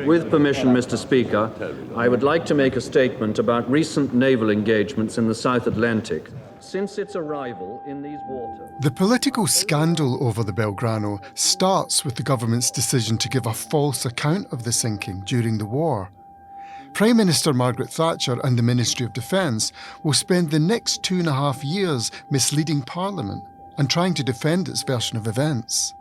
With permission, Mr. Speaker, I would like to make a statement about recent naval engagements in the South Atlantic. Since its arrival in these waters... The political scandal over the Belgrano starts with the government's decision to give a false account of the sinking during the war. Prime Minister Margaret Thatcher and the Ministry of Defence will spend the next 2.5 years misleading Parliament and trying to defend its version of events.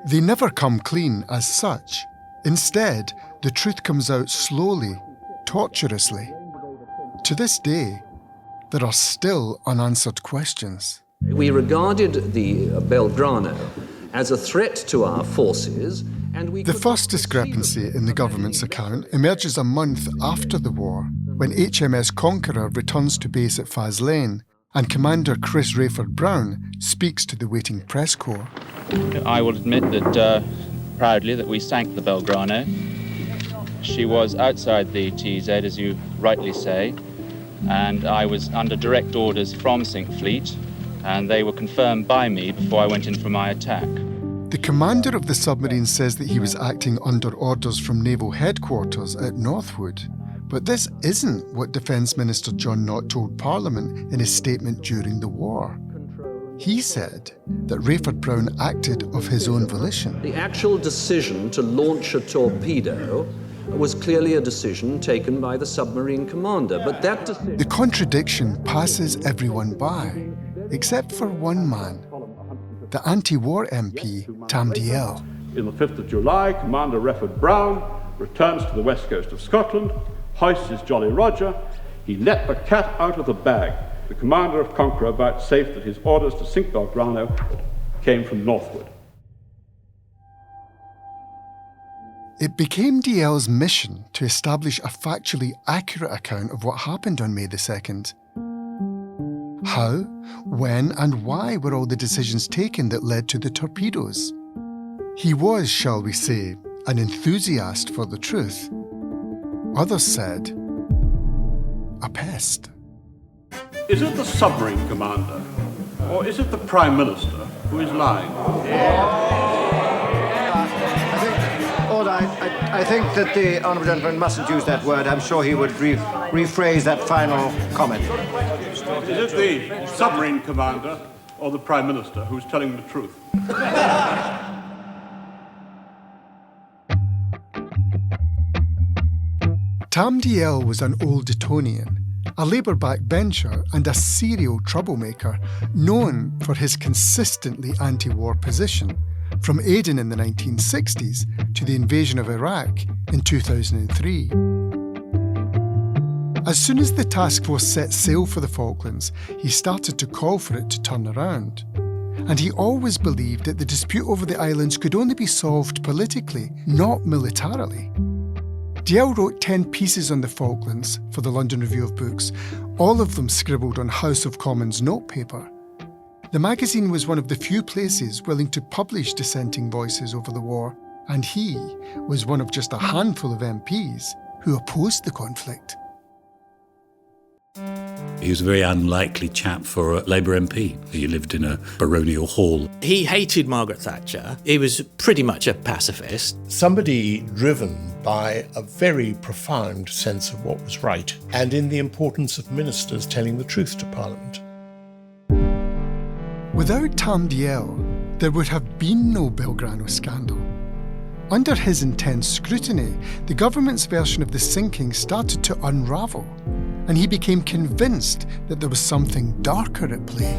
They never come clean as such. Instead, the truth comes out slowly, tortuously. To this day, there are still unanswered questions. We regarded the Belgrano as a threat to our forces, and we... The first discrepancy in the government's account emerges a month after the war, when HMS Conqueror returns to base at Faslane, and Commander Chris Rayford-Brown speaks to the waiting press corps. I will admit that proudly that we sank the Belgrano. She was outside the TZ, as you rightly say, and I was under direct orders from Sink Fleet, and they were confirmed by me before I went in for my attack. The commander of the submarine says that he was acting under orders from Naval Headquarters at Northwood. But this isn't what Defence Minister John Nott told Parliament in his statement during the war. He said that Rayford-Brown acted of his own volition. The actual decision to launch a torpedo was clearly a decision taken by the submarine commander, but that decision... The contradiction passes everyone by, except for one man, the anti-war MP, Tam Dalyell. In the 5th of July, Commander Rayford-Brown returns to the west coast of Scotland, hoists his Jolly Roger. He let the cat out of the bag. The commander of Conqueror vouchsafed that his orders to sink Belgrano came from Northwood. It became Dalyell's mission to establish a factually accurate account of what happened on May the 2nd. How, when, and why were all the decisions taken that led to the torpedoes? He was, shall we say, an enthusiast for the truth. Others said, a pest. Is it the submarine commander, or is it the Prime Minister who is lying? I think that the honourable gentleman mustn't use that word. I'm sure he would rephrase that final comment. Is it the submarine commander or the Prime Minister who's telling the truth? Tam Dalyell was an old Etonian, a Labour backbencher and a serial troublemaker, known for his consistently anti-war position, from Aden in the 1960s to the invasion of Iraq in 2003. As soon as the task force set sail for the Falklands, he started to call for it to turn around. And he always believed that the dispute over the islands could only be solved politically, not militarily. Dalyell wrote 10 pieces on the Falklands for the London Review of Books, all of them scribbled on House of Commons notepaper. The magazine was one of the few places willing to publish dissenting voices over the war, and he was one of just a handful of MPs who opposed the conflict. He was a very unlikely chap for a Labour MP. He lived in a baronial hall. He hated Margaret Thatcher. He was pretty much a pacifist. Somebody driven by a very profound sense of what was right and in the importance of ministers telling the truth to Parliament. Without Tam Dalyell, there would have been no Belgrano scandal. Under his intense scrutiny, the government's version of the sinking started to unravel, and he became convinced that there was something darker at play.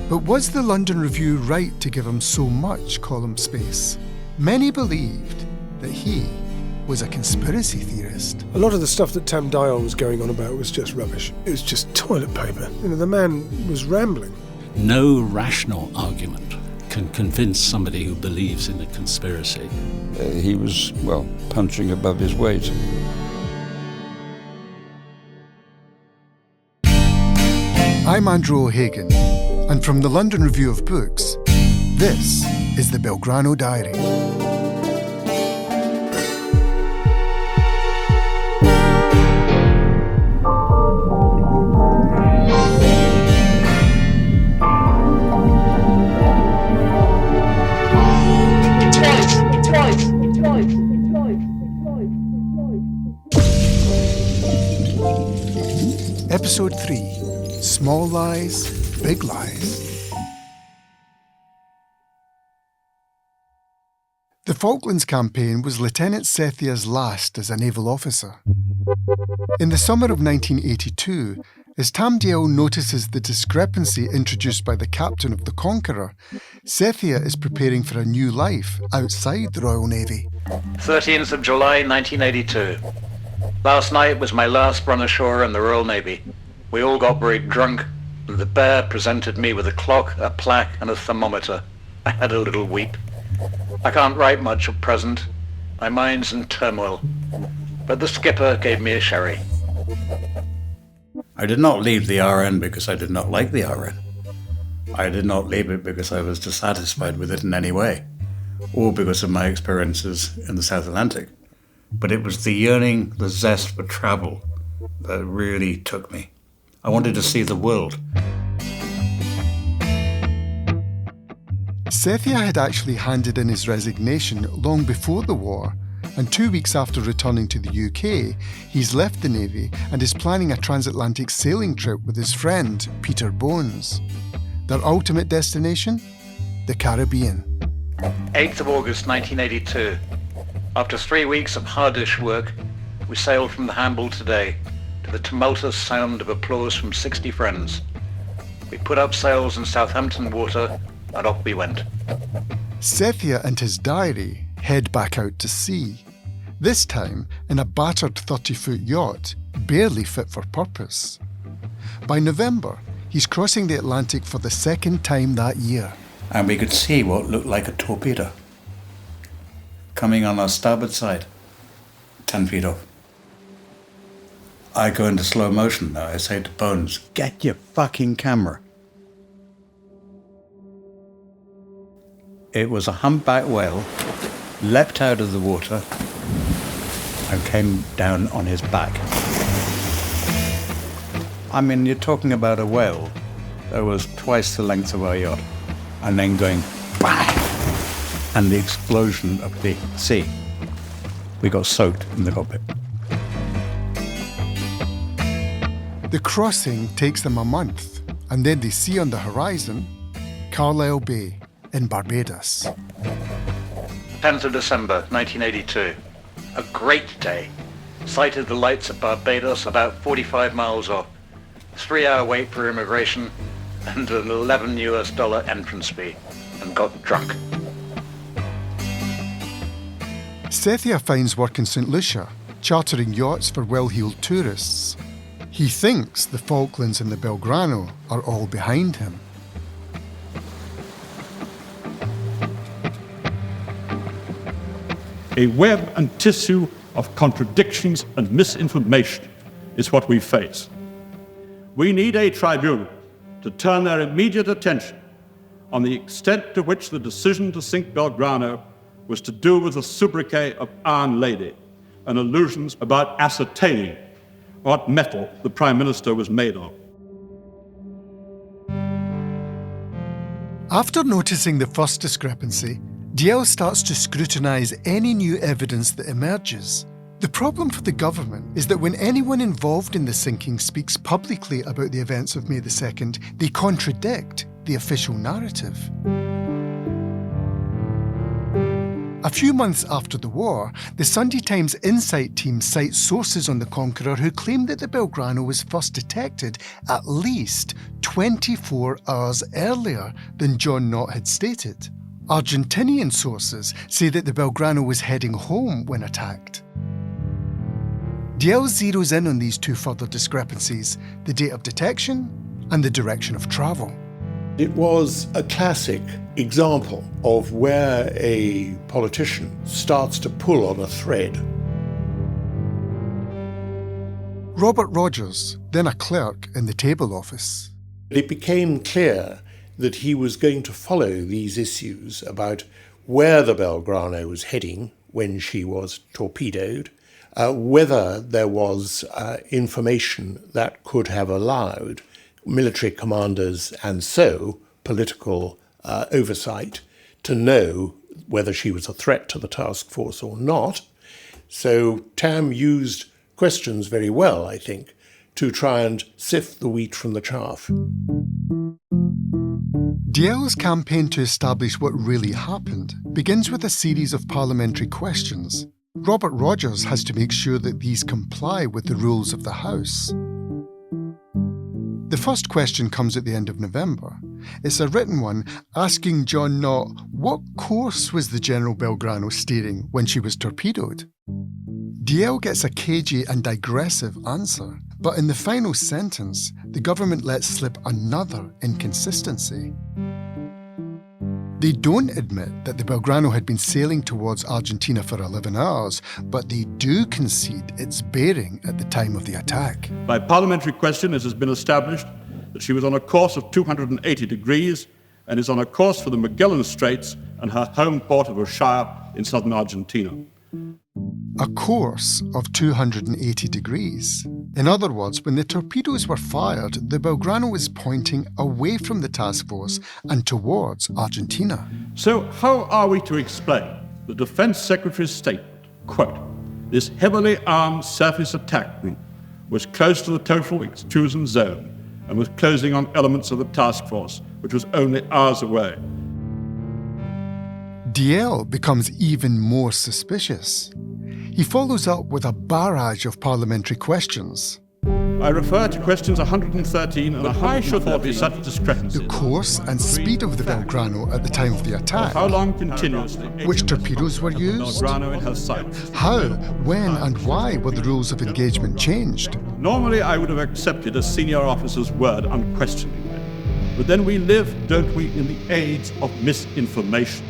But was the London Review right to give him so much column space? Many believed that he was a conspiracy theorist. A lot of the stuff that Tam Dalyell was going on about was just rubbish. It was just toilet paper. The man was rambling. No rational argument can convince somebody who believes in a conspiracy. He was, punching above his weight. I'm Andrew O'Hagan, and from the London Review of Books, this is the Belgrano Diary. Episode 3, Small Lies, Big Lies. The Falklands campaign was Lieutenant Sethia's last as a naval officer. In the summer of 1982, as Tam Dael notices the discrepancy introduced by the captain of the Conqueror, Sethia is preparing for a new life outside the Royal Navy. 13th of July, 1982. Last night was my last run ashore in the Royal Navy. We all got very drunk, and the bear presented me with a clock, a plaque, and a thermometer. I had a little weep. I can't write much at present. My mind's in turmoil. But the skipper gave me a sherry. I did not leave the RN because I did not like the RN. I did not leave it because I was dissatisfied with it in any way, or because of my experiences in the South Atlantic. But it was the yearning, the zest for travel that really took me. I wanted to see the world. Sethia had actually handed in his resignation long before the war, and 2 weeks after returning to the UK, he's left the Navy and is planning a transatlantic sailing trip with his friend, Peter Bones. Their ultimate destination? The Caribbean. 8th of August, 1982. After 3 weeks of hardish work, we sailed from the Hamble today to the tumultuous sound of applause from 60 friends. We put up sails in Southampton water and off we went. Sethia and his diary head back out to sea, this time in a battered 30-foot yacht, barely fit for purpose. By November, he's crossing the Atlantic for the second time that year. And we could see what looked like a torpedo coming on our starboard side, 10 feet off. I go into slow motion now. I say to Bones, get your fucking camera. It was a humpback whale, leapt out of the water and came down on his back. I mean, you're talking about a whale that was twice the length of our yacht, and then going bang, and the explosion of the sea. We got soaked in the cockpit. The crossing takes them a month, and then they see on the horizon Carlisle Bay in Barbados. 10th of December, 1982. A great day. Sighted the lights of Barbados about 45 miles off. 3-hour wait for immigration and an $11 entrance fee, and got drunk. Sethia finds work in St. Lucia, chartering yachts for well-heeled tourists. He thinks the Falklands and the Belgrano are all behind him. A web and tissue of contradictions and misinformation is what we face. We need a tribunal to turn their immediate attention on the extent to which the decision to sink Belgrano was to do with the sobriquet of Iron Lady and illusions about ascertaining what metal the Prime Minister was made of. After noticing the first discrepancy, Dael starts to scrutinise any new evidence that emerges. The problem for the government is that when anyone involved in the sinking speaks publicly about the events of May the 2nd, they contradict the official narrative. A few months after the war, the Sunday Times Insight team cites sources on the Conqueror who claim that the Belgrano was first detected at least 24 hours earlier than John Knott had stated. Argentinian sources say that the Belgrano was heading home when attacked. Dael zeroes in on these two further discrepancies, the date of detection and the direction of travel. It was a classic example of where a politician starts to pull on a thread. Robert Rogers, then a clerk in the table office. It became clear that he was going to follow these issues about where the Belgrano was heading when she was torpedoed, whether there was information that could have allowed military commanders and so political oversight to know whether she was a threat to the task force or not. So Tam used questions very well, I think, to try and sift the wheat from the chaff. Dalziel's campaign to establish what really happened begins with a series of parliamentary questions. Robert Rogers has to make sure that these comply with the rules of the House. The first question comes at the end of November. It's a written one asking John Knott what course was the General Belgrano steering when she was torpedoed. Dalziel gets a cagey and digressive answer, but in the final sentence, the government lets slip another inconsistency. They don't admit that the Belgrano had been sailing towards Argentina for 11 hours, but they do concede its bearing at the time of the attack. By parliamentary question, it has been established that she was on a course of 280 degrees and is on a course for the Magellan Straits and her home port of Ushuaia in southern Argentina. A course of 280 degrees. In other words, when the torpedoes were fired, the Belgrano was pointing away from the task force and towards Argentina. So how are we to explain the Defense Secretary's statement, quote, "This heavily armed surface attack group was close to the total exclusion zone and was closing on elements of the task force, which was only hours away." Dalziel becomes even more suspicious. He follows up with a barrage of parliamentary questions. I refer to questions 113 and why should there be such discrepancy? The course and speed of the Belgrano at the time of the attack. How long continuously? Which torpedoes were used? Belgrano in her sights. How, when and why were the rules of engagement changed? Normally I would have accepted a senior officer's word unquestioningly. But then we live, don't we, in the age of misinformation.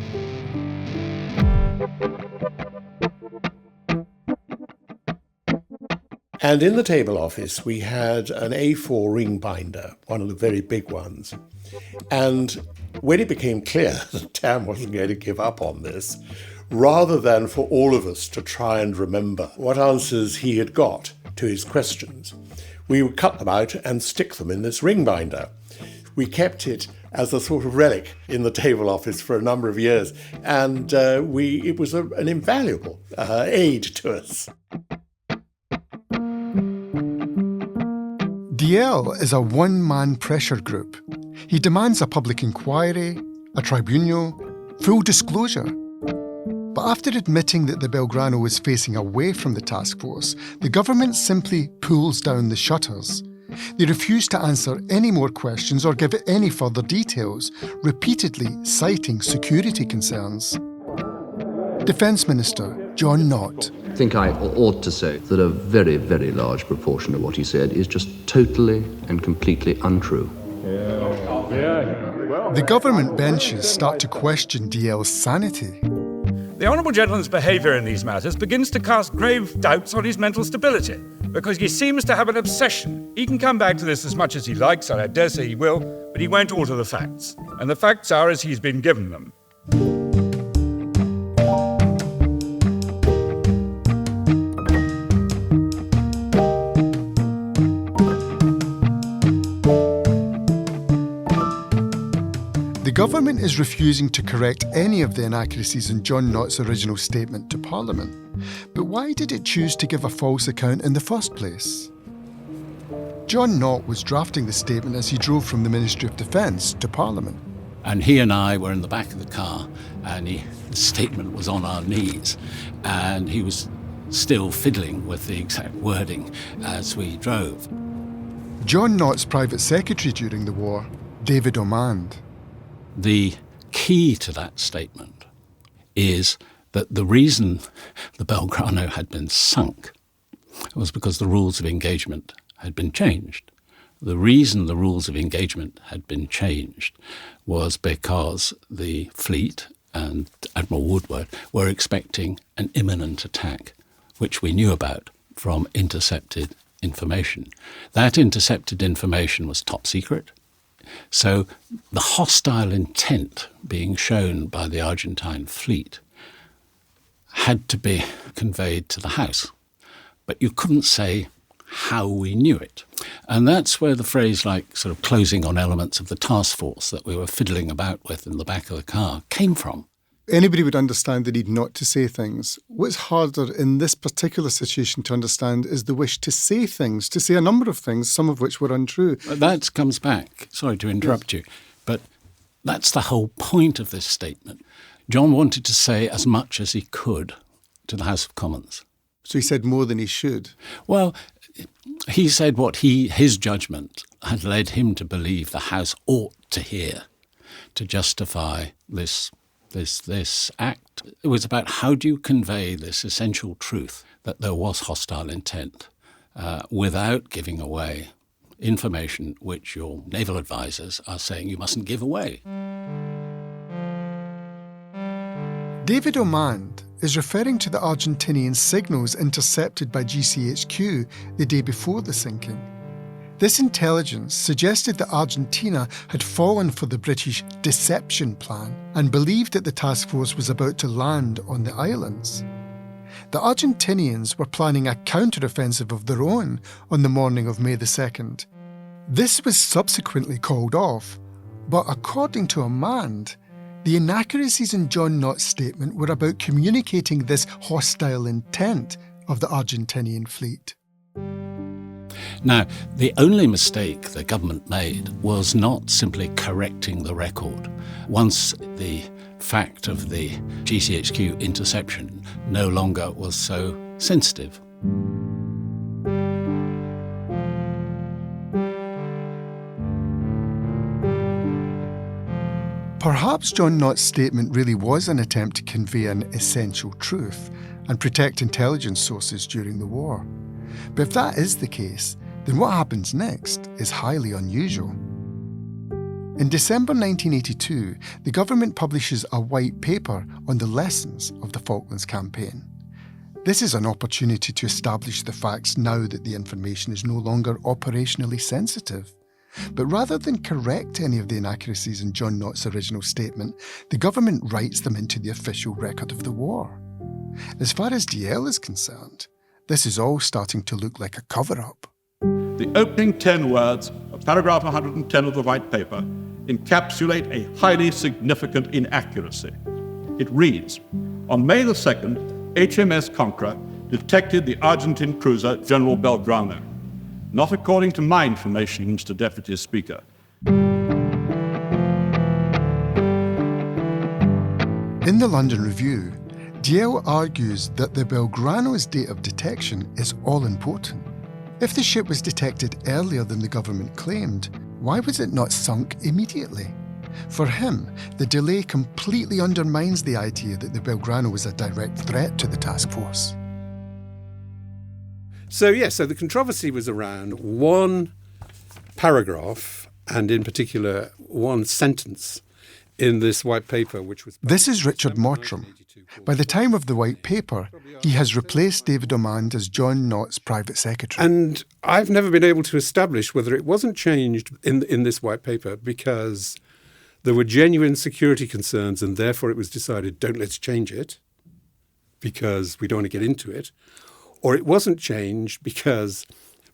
And in the table office, we had an A4 ring binder, one of the very big ones. And when it became clear that Tam wasn't going to give up on this, rather than for all of us to try and remember what answers he had got to his questions, we would cut them out and stick them in this ring binder. We kept it as a sort of relic in the table office for a number of years, and it was an invaluable aid to us. Dalziel is a one-man pressure group. He demands a public inquiry, a tribunal, full disclosure. But after admitting that the Belgrano was facing away from the task force, the government simply pulls down the shutters. They refuse to answer any more questions or give any further details, repeatedly citing security concerns. Defence Minister John Knott. I think I ought to say that a very, very large proportion of what he said is just totally and completely untrue. The government benches start to question Dalziel's sanity. The Honourable Gentleman's behaviour in these matters begins to cast grave doubts on his mental stability, because he seems to have an obsession. He can come back to this as much as he likes, and I dare say he will, but he won't alter the facts. And the facts are as he's been given them. The government is refusing to correct any of the inaccuracies in John Knott's original statement to Parliament. But why did it choose to give a false account in the first place? John Knott was drafting the statement as he drove from the Ministry of Defence to Parliament. And he and I were in the back of the car, and the statement was on our knees, and he was still fiddling with the exact wording as we drove. John Knott's private secretary during the war, David Omand. The key to that statement is that the reason the Belgrano had been sunk was because the rules of engagement had been changed. The reason the rules of engagement had been changed was because the fleet and Admiral Woodward were expecting an imminent attack, which we knew about from intercepted information. That intercepted information was top secret. So the hostile intent being shown by the Argentine fleet had to be conveyed to the House. But you couldn't say how we knew it. And that's where the phrase like sort of closing on elements of the task force that we were fiddling about with in the back of the car came from. Anybody would understand the need not to say things. What's harder in this particular situation to understand is the wish to say things, to say a number of things, some of which were untrue. That comes back, sorry to interrupt you, but that's the whole point of this statement. John wanted to say as much as he could to the House of Commons. So he said more than he should? Well, he said what his judgment had led him to believe the House ought to hear to justify this act. It was about how do you convey this essential truth that there was hostile intent without giving away information which your naval advisors are saying you mustn't give away. David Omand is referring to the Argentinian signals intercepted by GCHQ the day before the sinking. This intelligence suggested that Argentina had fallen for the British deception plan and believed that the task force was about to land on the islands. The Argentinians were planning a counter-offensive of their own on the morning of May the 2nd. This was subsequently called off, but according to Omand, the inaccuracies in John Nott's statement were about communicating this hostile intent of the Argentinian fleet. Now, the only mistake the government made was not simply correcting the record. Once the fact of the GCHQ interception no longer was so sensitive. Perhaps John Nott's statement really was an attempt to convey an essential truth and protect intelligence sources during the war. But if that is the case, then what happens next is highly unusual. In December 1982, the government publishes a white paper on the lessons of the Falklands campaign. This is an opportunity to establish the facts now that the information is no longer operationally sensitive. But rather than correct any of the inaccuracies in John Nott's original statement, the government writes them into the official record of the war. As far as DL is concerned, this is all starting to look like a cover-up. The opening 10 words of paragraph 110 of the White Paper encapsulate a highly significant inaccuracy. It reads, on May the 2nd, HMS Conqueror detected the Argentine cruiser General Belgrano. Not according to my information, Mr. Deputy Speaker. In the London Review, DL argues that the Belgrano's date of detection is all important. If the ship was detected earlier than the government claimed, why was it not sunk immediately? For him, the delay completely undermines the idea that the Belgrano was a direct threat to the task force. So the controversy was around one paragraph, and in particular one sentence in this white paper, which was... This is Richard Mottram. By the time of the white paper, he has replaced David Omand as John Nott's private secretary. And I've never been able to establish whether it wasn't changed in this white paper because there were genuine security concerns and therefore it was decided, let's change it because we don't want to get into it. Or it wasn't changed because,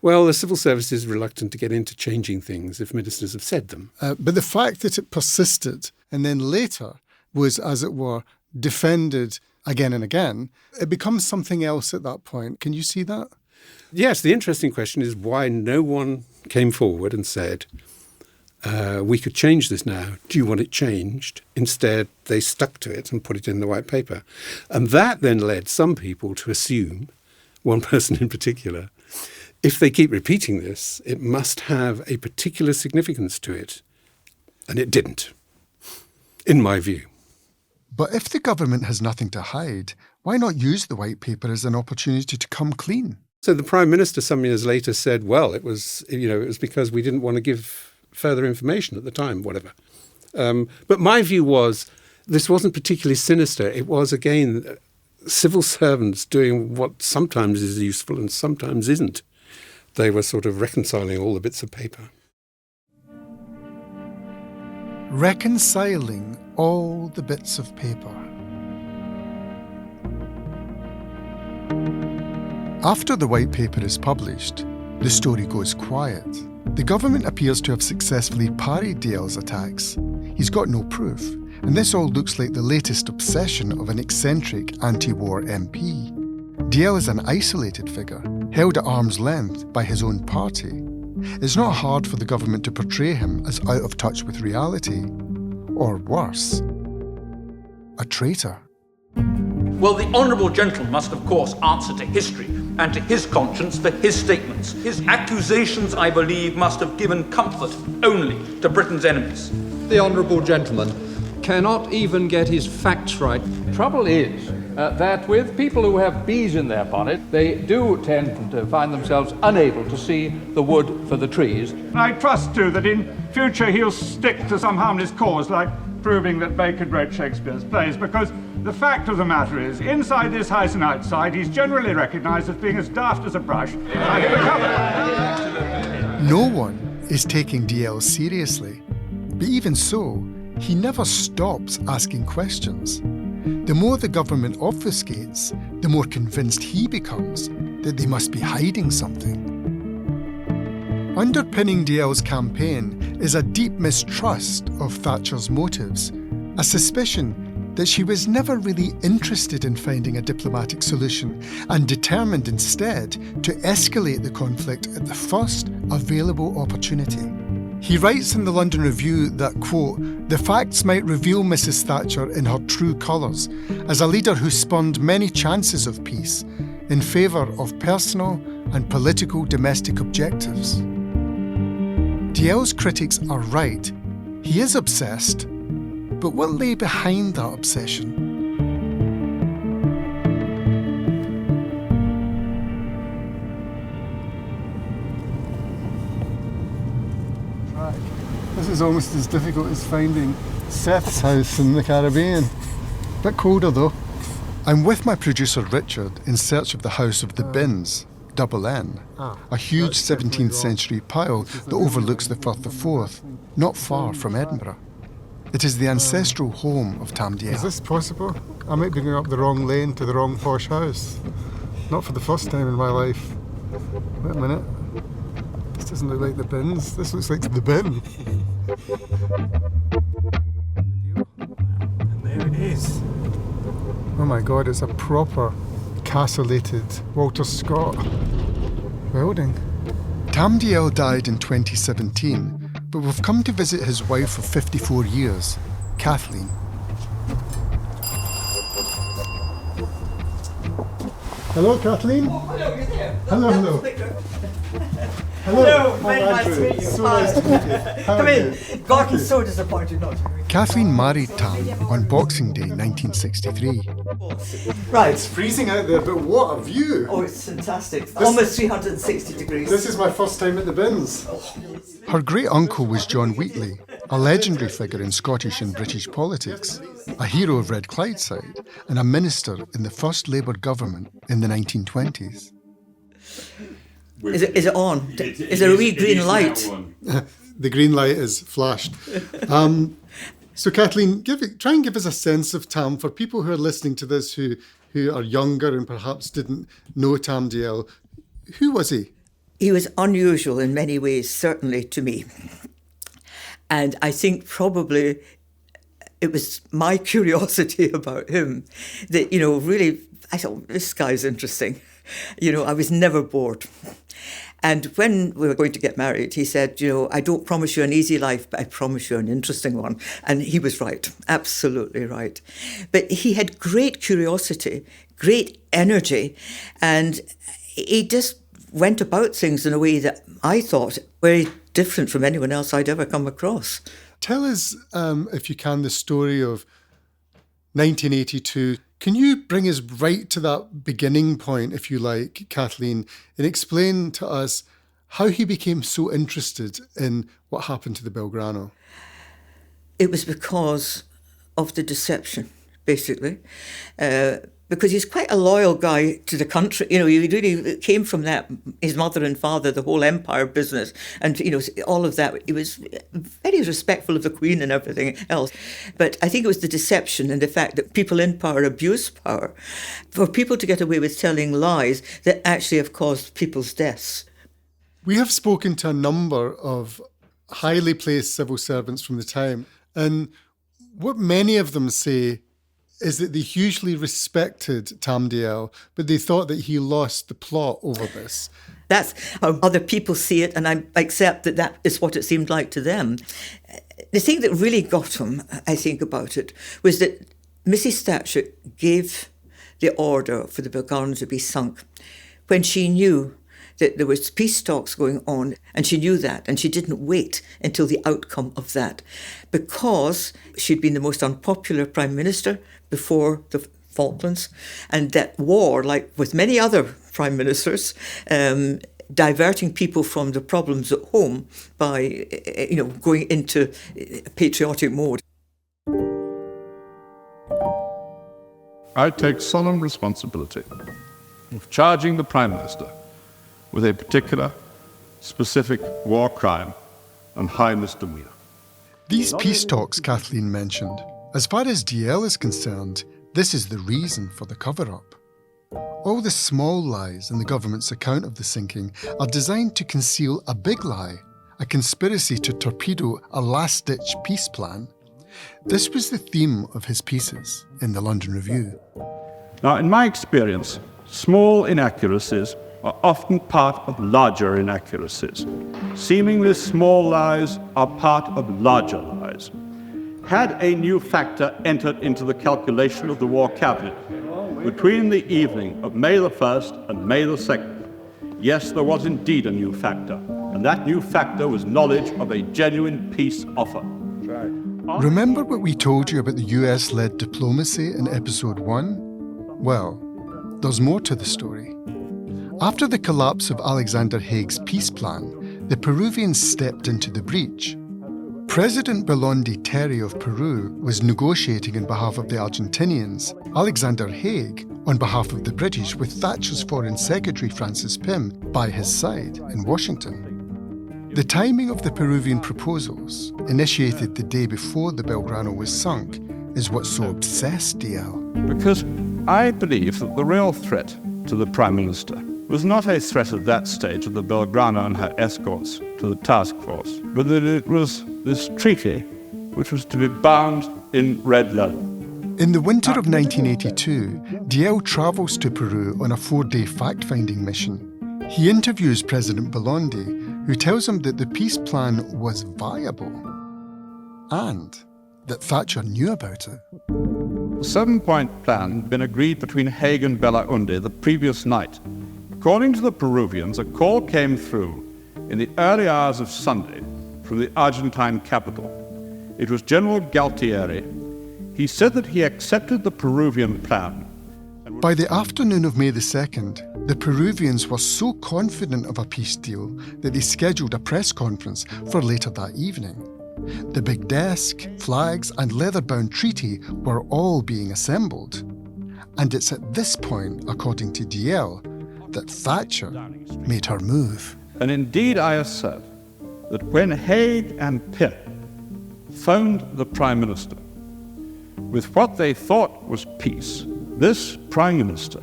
the civil service is reluctant to get into changing things if ministers have said them. But the fact that it persisted and then later was, as it were, defended again and again, it becomes something else at that point. Can you see that? Yes, the interesting question is why no one came forward and said, we could change this now. Do you want it changed? Instead, they stuck to it and put it in the white paper. And that then led some people to assume, one person in particular, if they keep repeating this, it must have a particular significance to it. And it didn't, in my view. But if the government has nothing to hide, why not use the white paper as an opportunity to come clean? So the Prime Minister some years later said, it was because we didn't want to give further information at the time, whatever. But my view was this wasn't particularly sinister. It was, again, civil servants doing what sometimes is useful and sometimes isn't. They were sort of reconciling all the bits of paper. Reconciling all the bits of paper. After the white paper is published, the story goes quiet. The government appears to have successfully parried DL's attacks. He's got no proof, And this all looks like the latest obsession of an eccentric anti-war MP. DL is an isolated figure, held at arm's length by his own party. It's not hard for the government to portray him as out of touch with reality. Or worse, a traitor. Well, the honourable gentleman must, of course, answer to history and to his conscience for his statements. His accusations, I believe, must have given comfort only to Britain's enemies. The honourable gentleman cannot even get his facts right. Trouble is that with people who have bees in their bonnet, they do tend to find themselves unable to see the wood for the trees. I trust, too, that in future he'll stick to some harmless cause, like proving that Bacon wrote Shakespeare's plays, because the fact of the matter is, inside this house and outside, he's generally recognised as being as daft as a brush. No one is taking DL seriously, but even so, he never stops asking questions. The more the government obfuscates, the more convinced he becomes that they must be hiding something. Underpinning DL's campaign is a deep mistrust of Thatcher's motives, a suspicion that she was never really interested in finding a diplomatic solution and determined instead to escalate the conflict at the first available opportunity. He writes in the London Review that, quote, "the facts might reveal Mrs. Thatcher in her true colours as a leader who spurned many chances of peace in favour of personal and political domestic objectives." DL's critics are right. He is obsessed, but what lay behind that obsession? Right. This is almost as difficult as finding Seth's house in the Caribbean. Bit colder though. I'm with my producer Richard in search of the House of the Binns, double N, a huge 17th century pile that overlooks the Firth of Forth, not far from Edinburgh. It is the ancestral home of Tam Dael. Is this possible? I might be going up the wrong lane to the wrong posh house. Not for the first time in my life. Wait a minute. This doesn't look like the Binns. This looks like the bin. And there it is. Oh my God, it's a proper castellated Walter Scott building. Tam Dael died in 2017, but we've come to visit his wife of 54 years, Kathleen. Hello, Kathleen. Oh, hello, you're there. Hello, hello. Hello, very nice to meet you. So nice to meet you. Come in. God, I'm so disappointed not to. Kathleen married Tam on Boxing Day 1963. Right. It's freezing out there, but what a view! Oh, it's fantastic. Almost 360 degrees. This is my first time at the Binns. Her great-uncle was John Wheatley, a legendary figure in Scottish and British politics, a hero of Red Clydeside, and a minister in the first Labour government in the 1920s. Is it on? Is there a wee green light? The green light is flashed. So Kathleen, try and give us a sense of Tam for people who are listening to this who are younger and perhaps didn't know Tam Dael. Who was he? He was unusual in many ways, certainly to me. And I think probably it was my curiosity about him that, really, I thought, this guy's interesting. I was never bored. And when we were going to get married, he said, I don't promise you an easy life, but I promise you an interesting one. And he was right, absolutely right. But he had great curiosity, great energy, and he just went about things in a way that I thought very different from anyone else I'd ever come across. Tell us, if you can, the story of 1982. Can you bring us right to that beginning point, if you like, Kathleen, and explain to us how he became so interested in what happened to the Belgrano? It was because of the deception, basically. Because he's quite a loyal guy to the country. He really came from that, his mother and father, the whole empire business. And, all of that. He was very respectful of the Queen and everything else. But I think it was the deception and the fact that people in power abuse power for people to get away with telling lies that actually have caused people's deaths. We have spoken to a number of highly placed civil servants from the time. And What many of them say is that they hugely respected Tam Dalyell, but they thought that he lost the plot over this. That's how other people see it, and I accept that that is what it seemed like to them. The thing that really got him, I think, about it was that Mrs. Thatcher gave the order for the Belgrano to be sunk when she knew that there was peace talks going on, and she knew that, and she didn't wait until the outcome of that, because she'd been the most unpopular Prime Minister before the Falklands, and that war, like with many other Prime Ministers, diverting people from the problems at home by, going into patriotic mode. I take solemn responsibility of charging the Prime Minister with a particular, specific war crime and high misdemeanour. These peace talks Kathleen mentioned, as far as Dalyell is concerned, this is the reason for the cover-up. All the small lies in the government's account of the sinking are designed to conceal a big lie, a conspiracy to torpedo a last-ditch peace plan. This was the theme of his pieces in the London Review. Now, in my experience, small inaccuracies are often part of larger inaccuracies. Seemingly small lies are part of larger lies. Had a new factor entered into the calculation of the War Cabinet between the evening of May the 1st and May the 2nd, yes, there was indeed a new factor, and that new factor was knowledge of a genuine peace offer. Remember what we told you about the US-led diplomacy in episode 1? Well, there's more to the story. After the collapse of Alexander Haig's peace plan, the Peruvians stepped into the breach. President Belaúnde Terry of Peru was negotiating on behalf of the Argentinians, Alexander Haig on behalf of the British, with Thatcher's Foreign Secretary Francis Pym by his side in Washington. The timing of the Peruvian proposals, initiated the day before the Belgrano was sunk, is what so obsessed Dalyell. Because I believe that the real threat to the Prime Minister was not a threat at that stage of the Belgrano and her escorts to the task force, but that it was this treaty which was to be bound in red leather. In the winter of 1982, Dalyell travels to Peru on a 4-day fact-finding mission. He interviews President Belaúnde, who tells him that the peace plan was viable and that Thatcher knew about it. The 7-point plan had been agreed between Haig and Belaúnde the previous night. According to the Peruvians, a call came through in the early hours of Sunday from the Argentine capital. It was General Galtieri. He said that he accepted the Peruvian plan. By the afternoon of May the 2nd, the Peruvians were so confident of a peace deal that they scheduled a press conference for later that evening. The big desk, flags and leather-bound treaty were all being assembled. And it's at this point, according to Dalyell, that Thatcher made her move. And indeed I assert that when Haig and Pym phoned the Prime Minister with what they thought was peace, this Prime Minister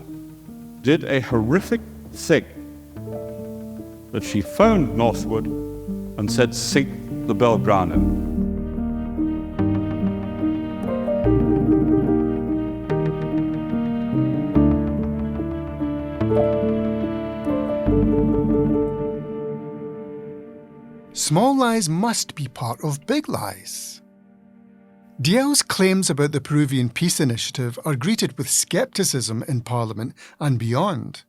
did a horrific thing, that she phoned northward and said, "Sink the Belgrano." Small lies must be part of big lies. Dalyell's claims about the Peruvian peace initiative are greeted with scepticism in Parliament and beyond.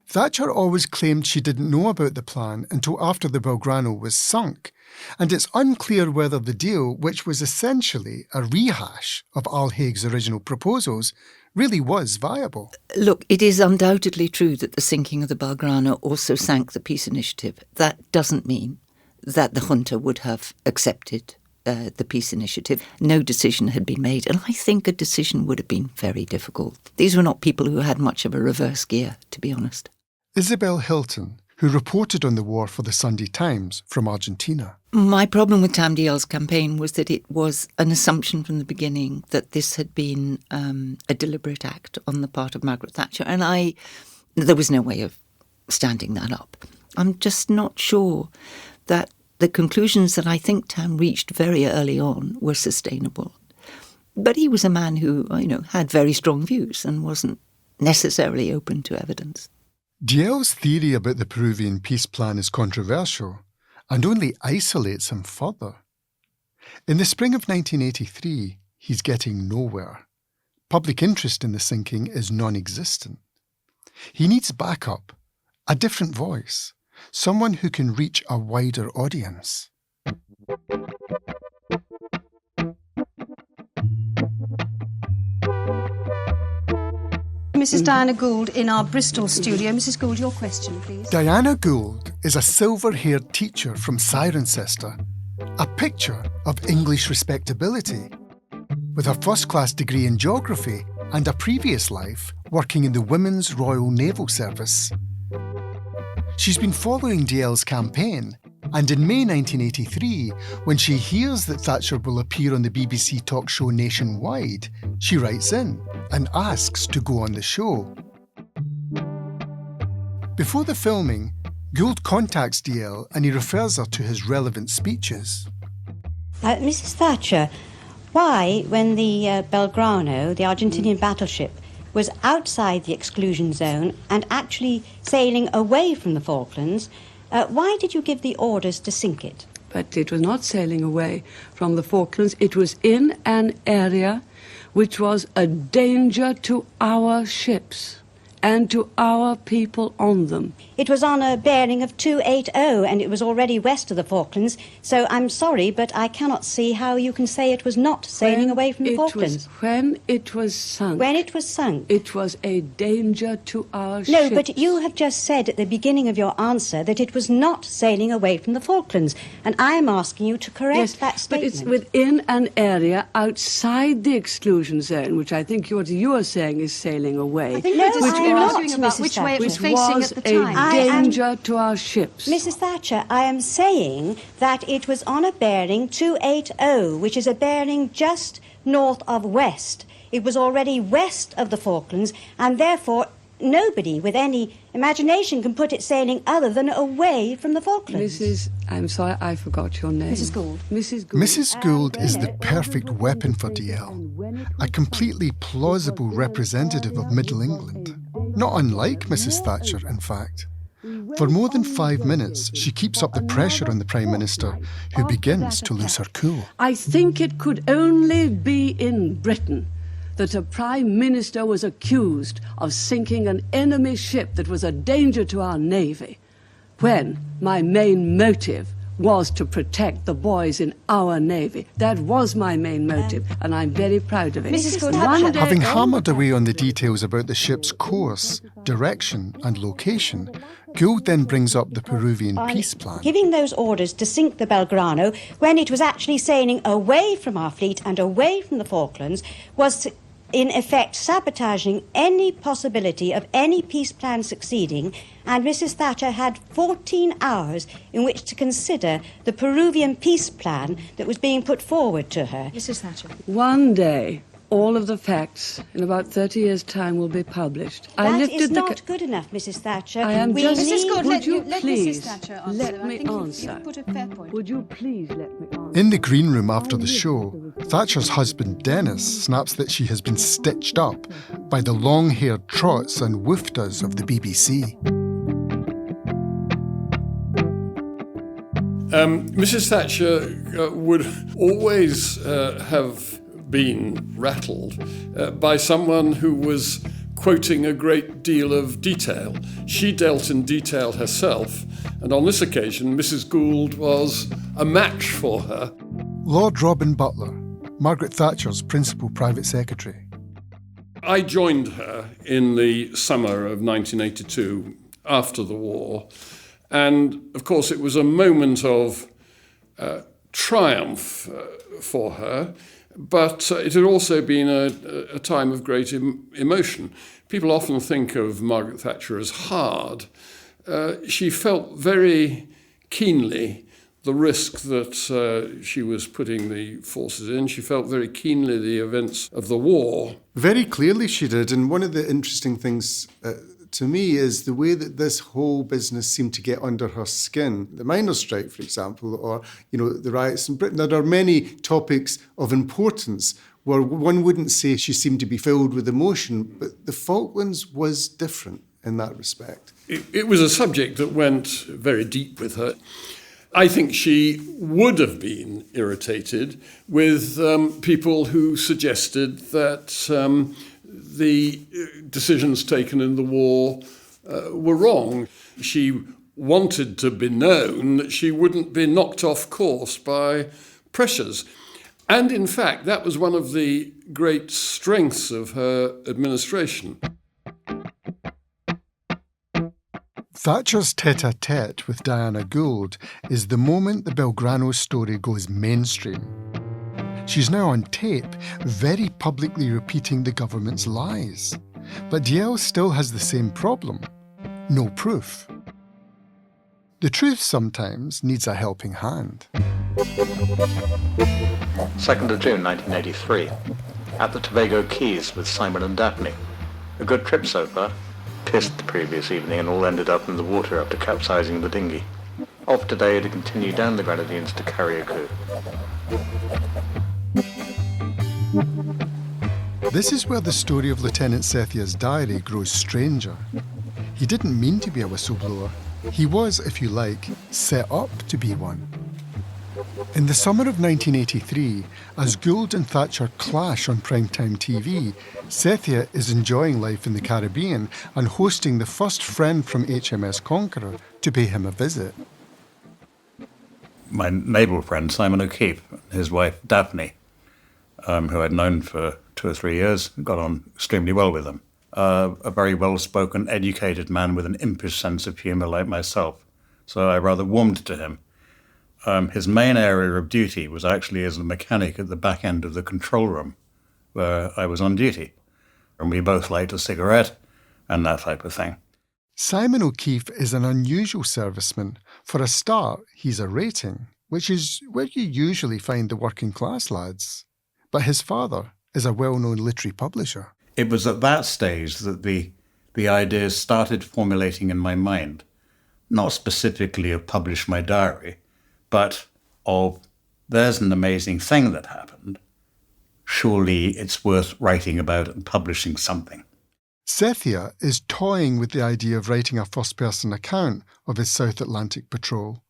Thatcher always claimed she didn't know about the plan until after the Belgrano was sunk, and it's unclear whether the deal, which was essentially a rehash of Al Haig's original proposals, really was viable. Look, it is undoubtedly true that the sinking of the Belgrano also sank the peace initiative. That doesn't mean that the junta would have accepted the peace initiative. No decision had been made, and I think a decision would have been very difficult. These were not people who had much of a reverse gear, to be honest. Isabel Hilton, who reported on the war for the Sunday Times from Argentina. My problem with Tam Dalyell's campaign was that it was an assumption from the beginning that this had been a deliberate act on the part of Margaret Thatcher, and there was no way of standing that up. I'm just not sure that the conclusions that I think Tam reached very early on were sustainable. But he was a man who, had very strong views and wasn't necessarily open to evidence. Diell's theory about the Peruvian peace plan is controversial and only isolates him further. In the spring of 1983, he's getting nowhere. Public interest in the sinking is non-existent. He needs backup, a different voice, someone who can reach a wider audience. Mrs. Diana Gould in our Bristol studio. Mrs. Gould, your question, please. Diana Gould is a silver-haired teacher from Cirencester, a picture of English respectability. With her first-class degree in geography and a previous life working in the Women's Royal Naval Service. She's been following Diell's campaign, and in May 1983, when she hears that Thatcher will appear on the BBC talk show Nationwide, she writes in and asks to go on the show. Before the filming, Gould contacts Diell and he refers her to his relevant speeches. Mrs. Thatcher, why, when the Belgrano, the Argentinian battleship, was outside the exclusion zone and actually sailing away from the Falklands, why did you give the orders to sink it? But it was not sailing away from the Falklands. It was in an area which was a danger to our ships and to our people on them. It was on a bearing of 280 and it was already west of the Falklands, so I'm sorry, but I cannot see how you can say it was not sailing away from the Falklands. When it was sunk. When it was sunk. It was a danger to our ships. No, but you have just said at the beginning of your answer that it was not sailing away from the Falklands, and I'm asking you to correct that statement. But it's within an area outside the exclusion zone, which I think what you are saying is sailing away. I think we're arguing about which way it was facing at the time. Danger to our ships. Mrs. Thatcher, I am saying that it was on a bearing 280, which is a bearing just north of west. It was already west of the Falklands, and therefore nobody with any imagination can put it sailing other than away from the Falklands. I'm sorry, I forgot your name. Mrs. Gould. Mrs. Gould. Mrs. Gould is the perfect weapon for Diell, a completely plausible representative of Middle England. Not unlike Mrs. Thatcher, in fact. For more than 5 minutes, she keeps up the pressure on the Prime Minister, who begins to lose her cool. I think it could only be in Britain that a Prime Minister was accused of sinking an enemy ship that was a danger to our Navy, when my main motive was to protect the boys in our Navy. That was my main motive, and I'm very proud of it. Mrs. Gould, having hammered away on the details about the ship's course, direction and location, Gould then brings up the Peruvian peace plan. Giving those orders to sink the Belgrano when it was actually sailing away from our fleet and away from the Falklands was in effect sabotaging any possibility of any peace plan succeeding, and Mrs. Thatcher had 14 hours in which to consider the Peruvian peace plan that was being put forward to her. Mrs. Thatcher. One day, all of the facts in about 30 years' time will be published. That is not good enough, Mrs. Thatcher. I am just... Mrs. Gould, would you let please Mrs. Thatcher answer. let me I think answer? You've put a fair point. Would you please let me answer? In the green room after the show, Thatcher's husband Dennis snaps that she has been stitched up by the long-haired trots and woofdas of the BBC. Mrs. Thatcher would always have been rattled by someone who was quoting a great deal of detail. She dealt in detail herself, and on this occasion, Mrs. Gould was a match for her. Lord Robin Butler, Margaret Thatcher's principal private secretary. I joined her in the summer of 1982, after the war, and of course it was a moment of triumph for her, but it had also been a time of great emotion. People often think of Margaret Thatcher as hard. She felt very keenly the risk that she was putting the forces in. She felt very keenly the events of the war. Very clearly she did, and one of the interesting things to me is the way that this whole business seemed to get under her skin. The miners' strike, for example, or the riots in Britain. There are many topics of importance where one wouldn't say she seemed to be filled with emotion, but the Falklands was different in that respect. It was a subject that went very deep with her. I think she would have been irritated with people who suggested that the decisions taken in the war were wrong. She wanted to be known that she wouldn't be knocked off course by pressures. And in fact, that was one of the great strengths of her administration. Thatcher's tête-à-tête with Diana Gould is the moment the Belgrano story goes mainstream. She's now on tape, very publicly repeating the government's lies. But DL still has the same problem. No proof. The truth sometimes needs a helping hand. 2nd of June 1983. At the Tobago Keys with Simon and Daphne. A good trip so far. Pissed the previous evening and all ended up in the water after capsizing the dinghy. Off today to continue down the Grenadines to Carriacou. This is where the story of Lieutenant Sethia's diary grows stranger. He didn't mean to be a whistleblower. He was, if you like, set up to be one. In the summer of 1983, as Gould and Thatcher clash on primetime TV, Sethia is enjoying life in the Caribbean and hosting the first friend from HMS Conqueror to pay him a visit. My naval friend, Simon O'Keefe, his wife, Daphne, who I'd known for 2 or 3 years, got on extremely well with him. A very well-spoken, educated man with an impish sense of humour like myself. So I rather warmed to him. His main area of duty was actually as a mechanic at the back end of the control room, where I was on duty. And we both liked a cigarette and that type of thing. Simon O'Keefe is an unusual serviceman. For a start, he's a rating, which is where you usually find the working class lads. But his father is a well-known literary publisher. It was at that stage that the ideas started formulating in my mind, not specifically of publish my diary, but of there's an amazing thing that happened. Surely it's worth writing about and publishing something. Sethia is toying with the idea of writing a first-person account of his South Atlantic patrol.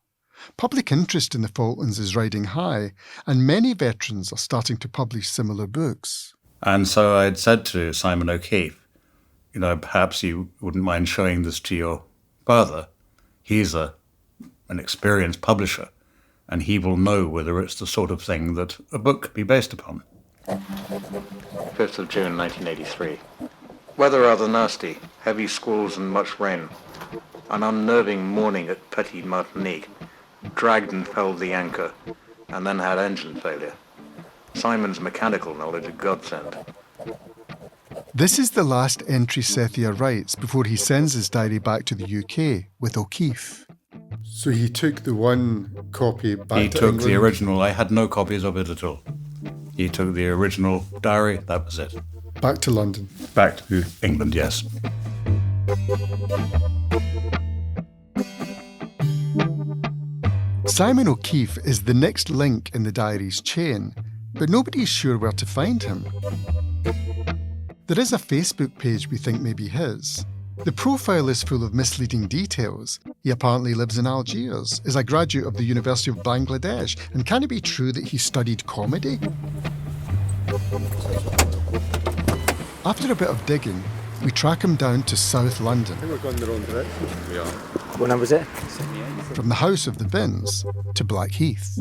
Public interest in the Falklands is riding high, and many veterans are starting to publish similar books. And so I'd said to Simon O'Keefe, perhaps you wouldn't mind showing this to your father. He's an experienced publisher, and he will know whether it's the sort of thing that a book could be based upon. 5th of June 1983. Weather rather nasty, heavy squalls and much rain. An unnerving morning at Petit Martinique. Dragged and felled the anchor, and then had engine failure. Simon's mechanical knowledge a godsend. This is the last entry Sethia writes before he sends his diary back to the UK with O'Keefe. So he took the one copy back to England? He took the original. I had no copies of it at all. He took the original diary, that was it. Back to London? Back to England, yes. Simon O'Keefe is the next link in the diary's chain, but nobody is sure where to find him. There is a Facebook page we think may be his. The profile is full of misleading details. He apparently lives in Algiers, is a graduate of the University of Bangladesh, and can it be true that he studied comedy? After a bit of digging, we track him down to South London. I think we're going the wrong direction. We are. What number is it? From the House of the Bins to Blackheath.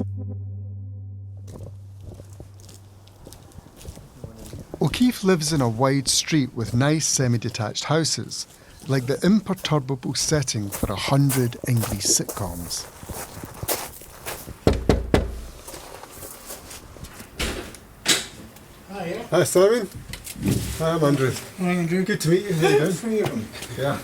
O'Keefe lives in a wide street with nice semi-detached houses, like the imperturbable setting for 100 English sitcoms. Hi, Simon. Hi, I'm Andrew. Hi, Andrew. Good to meet you. How you doing? Yeah.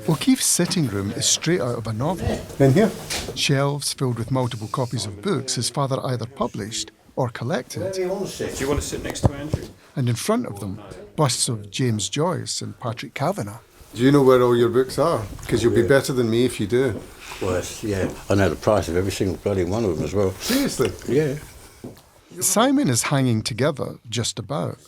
O'Keefe's sitting room is straight out of a novel. In here? Shelves filled with multiple copies of books his father either published or collected. Do you want to sit next to Andrew? And in front of them, busts of James Joyce and Patrick Kavanagh. Do you know where all your books are? Because you'll be better than me if you do. Well, yeah. I know the price of every single bloody one of them as well. Seriously? Yeah. Simon is hanging together, just about.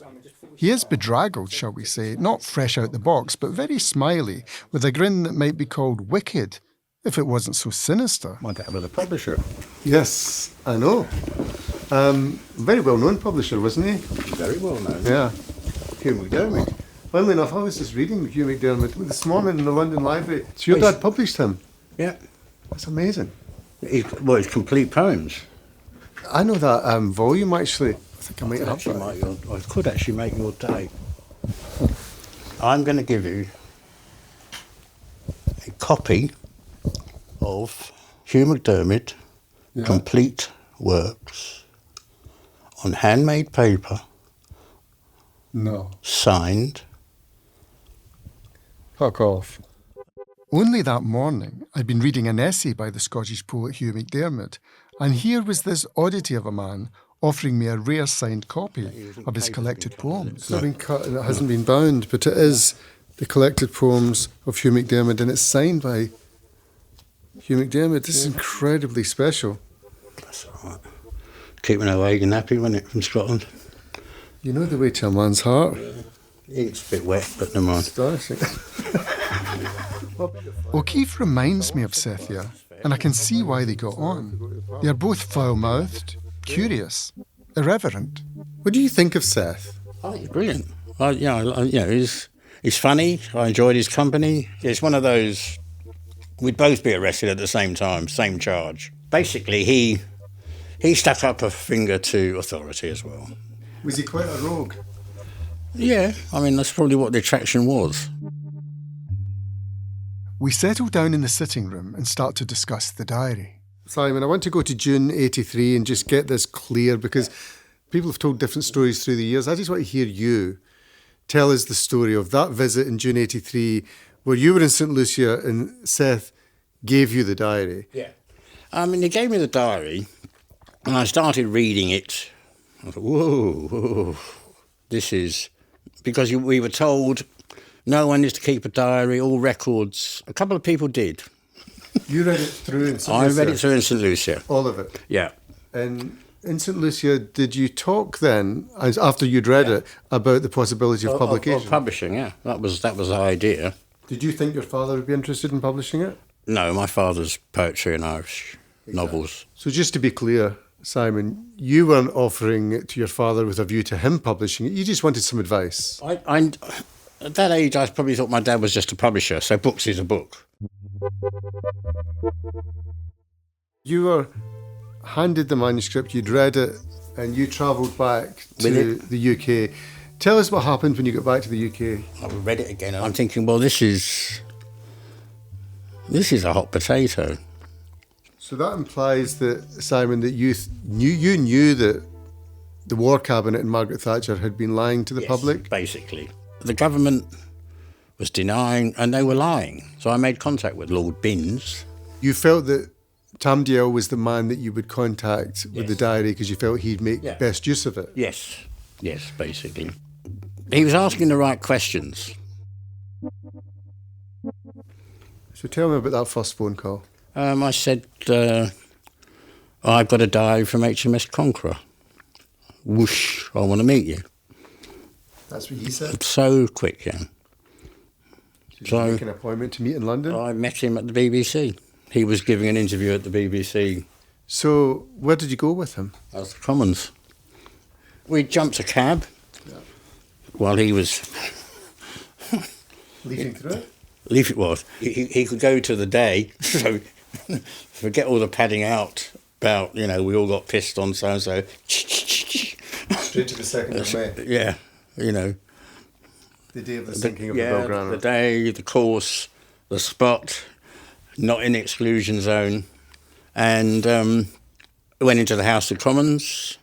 He is bedraggled, shall we say, not fresh out the box, but very smiley, with a grin that might be called wicked, if it wasn't so sinister. My dad was a publisher. Yes, I know. Very well-known publisher, wasn't he? Very well known. Yeah. Hugh McDermott. Funnily enough, I was just reading Hugh McDermott this morning in the London Library. So your dad published him? Yeah. That's amazing. His complete poems. I know that volume, actually. I think I might have that. I could actually make your day. I'm going to give you a copy of Hugh McDermott, complete works, on handmade paper. No. Signed. Fuck off. Only that morning, I'd been reading an essay by the Scottish poet Hugh McDermott, and here was this oddity of a man offering me a rare signed copy of his collected poems. It's not been cut and it hasn't been bound, but it is the collected poems of Hugh McDermott, and it's signed by Hugh McDermott. This is incredibly special. That's all right. Keeping her wagon happy, wasn't it, from Scotland? You know the way to a man's heart. It's a bit wet, but never mind. Astonishing. O'Keeffe reminds me of Sethia, and I can see why they got on. They are both foul-mouthed, curious, irreverent. What do you think of Seth? I think he's brilliant. He's funny. I enjoyed his company. It's one of those, we'd both be arrested at the same time, same charge. Basically, he stuck up a finger to authority as well. Was he quite a rogue? Yeah, I mean, that's probably what the attraction was. We settle down in the sitting room and start to discuss the diary. Simon, I want to go to June 83 and just get this clear, because people have told different stories through the years. I just want to hear you tell us the story of that visit in June 83 where you were in St. Lucia and Seth gave you the diary. Yeah. I mean, he gave me the diary and I started reading it. I thought, whoa, this is... Because we were told no one is to keep a diary, all records. A couple of people did. You read it through in St. Lucia? I read it through in St. Lucia. All of it? Yeah. And in St. Lucia, did you talk then, after you'd read it, about the possibility of publication? Of publishing, yeah. That was the idea. Did you think your father would be interested in publishing it? No, my father's poetry and Irish novels. So just to be clear, Simon, you weren't offering it to your father with a view to him publishing it. You just wanted some advice. At that age, I probably thought my dad was just a publisher, so books is a book. You were handed the manuscript, you'd read it, and you travelled back to the UK. Tell us what happened when you got back to the UK. I read it again, and I'm thinking, well, this is a hot potato. So that implies that, Simon, that you knew that the War Cabinet and Margaret Thatcher had been lying to the public? Basically. The government was denying, and they were lying. So I made contact with Lord Binns. You felt that Tamdale was the man that you would contact with the diary because you felt he'd make best use of it? Yes, basically. He was asking the right questions. So tell me about that first phone call. I said, I've got a diary from HMS Conqueror. Whoosh, I want to meet you. That's what he said? So quick, yeah. Did you make an appointment to meet in London? I met him at the BBC. He was giving an interview at the BBC. So where did you go with him? At the Commons. We jumped a cab while he was... Leafing through it? He could go to the day, so forget all the padding out about, we all got pissed on so-and-so. Straight to the 2nd of May. Yeah, The day of the sinking of the Belgrano. The day, the course, the spot, not in exclusion zone. And went into the House of Commons,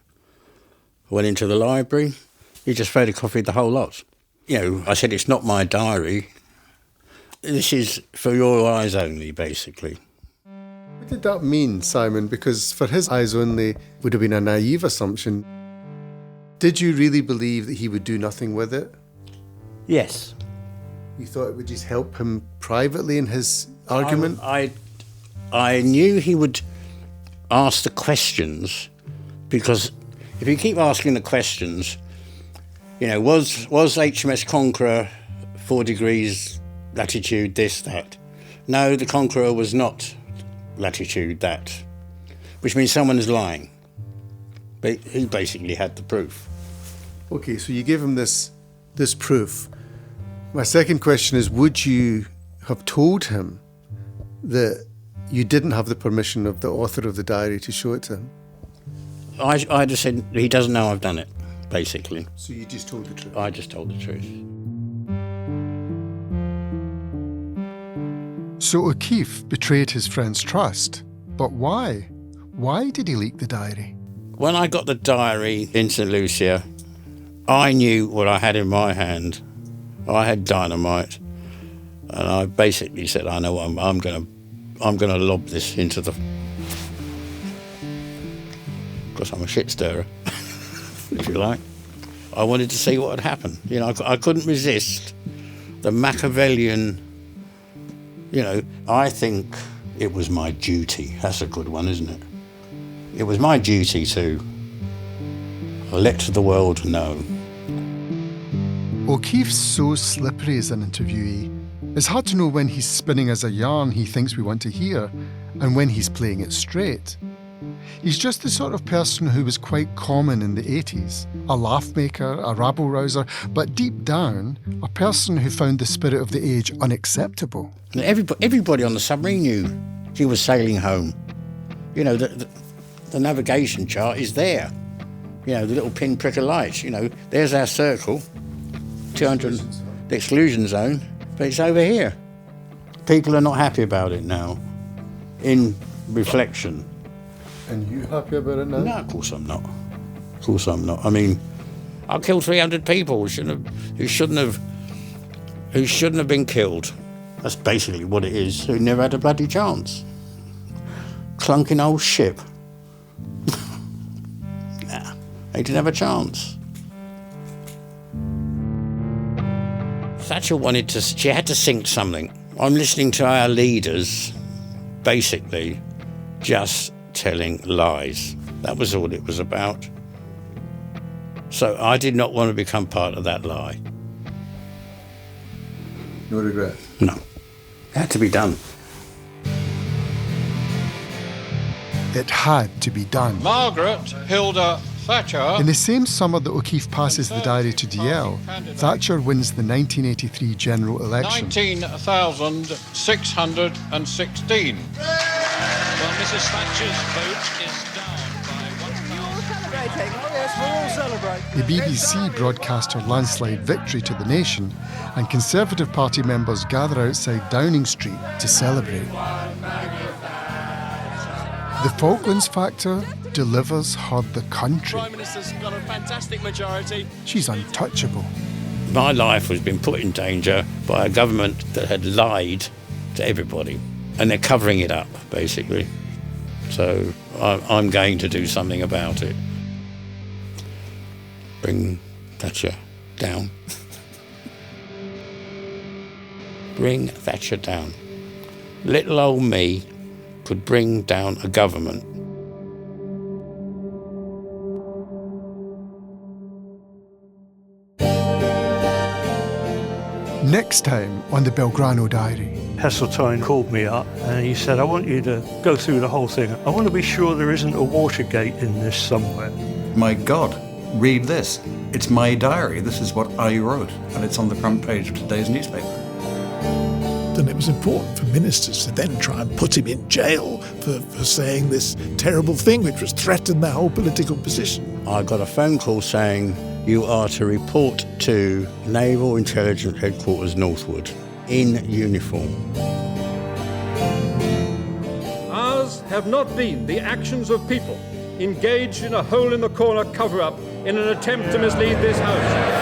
went into the library. He just photocopied the whole lot. I said, it's not my diary. This is for your eyes only, basically. What did that mean, Simon? Because for his eyes only would have been a naive assumption. Did you really believe that he would do nothing with it? Yes. You thought it would just help him privately in his argument? I knew he would ask the questions because If you keep asking the questions, was HMS Conqueror 4 degrees latitude this, that? No, the Conqueror was not latitude that, which means someone is lying. But he basically had the proof. Okay, so you gave him this proof. My second question is, would you have told him that you didn't have the permission of the author of the diary to show it to him? I just said, he doesn't know I've done it, basically. So you just told the truth? I just told the truth. So O'Keefe betrayed his friend's trust. But why? Why did he leak the diary? When I got the diary in St. Lucia, I knew what I had in my hand. I had dynamite, and I basically said, I know I'm going to lob this into the... Because I'm a shit stirrer, if you like. I wanted to see what had happened. I couldn't resist the Machiavellian, I think it was my duty. That's a good one, isn't it? It was my duty to let the world know. O'Keefe's so slippery as an interviewee. It's hard to know when he's spinning us a yarn he thinks we want to hear and when he's playing it straight. He's just the sort of person who was quite common in the 80s, a laugh maker, a rabble-rouser, but deep down, a person who found the spirit of the age unacceptable. Everybody on the submarine knew he was sailing home. The navigation chart is there. The little pinprick of lights, there's our circle, 200, the exclusion zone, but it's over here. People are not happy about it now, in reflection. And you happy about it now? No, of course I'm not. Of course I'm not. I mean, I killed 300 people who shouldn't have been killed. That's basically what it is, who never had a bloody chance. Clunking old ship. Nah, they didn't have a chance. Thatcher she had to sink something. I'm listening to our leaders, basically, just telling lies. That was all it was about. So I did not want to become part of that lie. No regret? No. It had to be done. It had to be done. Margaret Hilda Thatcher. In the same summer that O'Keefe passes the diary to DL, Thatcher wins the 1983 general election. 19,616. Well, Mrs. Thatcher's vote is down by 1,000. Oh yes, we're all celebrating. The BBC broadcast her landslide victory to the nation, and Conservative Party members gather outside Downing Street to celebrate. The Falklands factor delivers her the country. Prime Minister's got a fantastic majority. She's untouchable. My life has been put in danger by a government that had lied to everybody, and they're covering it up, basically. So I'm going to do something about it. Bring Thatcher down. Bring Thatcher down. Little old me could bring down a government. Next time on the Belgrano Diary. Heseltine called me up and he said, I want you to go through the whole thing. I want to be sure there isn't a Watergate in this somewhere. My God, read this. It's my diary. This is what I wrote, and it's on the front page of today's newspaper. And it was important for ministers to then try and put him in jail for saying this terrible thing, which was threatened their whole political position. I got a phone call saying, you are to report to Naval Intelligence Headquarters Northwood in uniform. Ours have not been the actions of people engaged in a hole-in-the-corner cover-up in an attempt to mislead this House.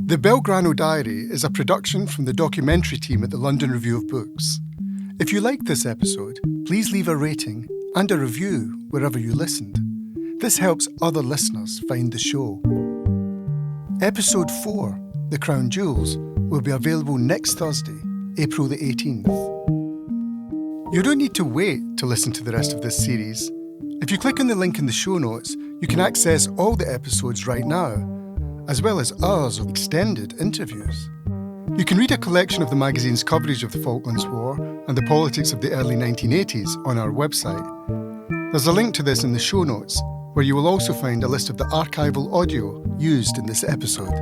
The Belgrano Diary is a production from the documentary team at the London Review of Books. If you liked this episode, please leave a rating and a review wherever you listened. This helps other listeners find the show. Episode 4, The Crown Jewels, will be available next Thursday, April the 18th. You don't need to wait to listen to the rest of this series. If you click on the link in the show notes, you can access all the episodes right now, as well as hours of extended interviews. You can read a collection of the magazine's coverage of the Falklands War and the politics of the early 1980s on our website. There's a link to this in the show notes, where you will also find a list of the archival audio used in this episode.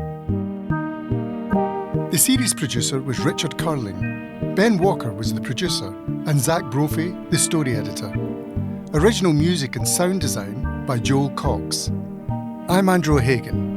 The series producer was Richard Curling. Ben Walker was the producer, and Zach Brophy, the story editor. Original music and sound design by Joel Cox. I'm Andrew O'Hagan.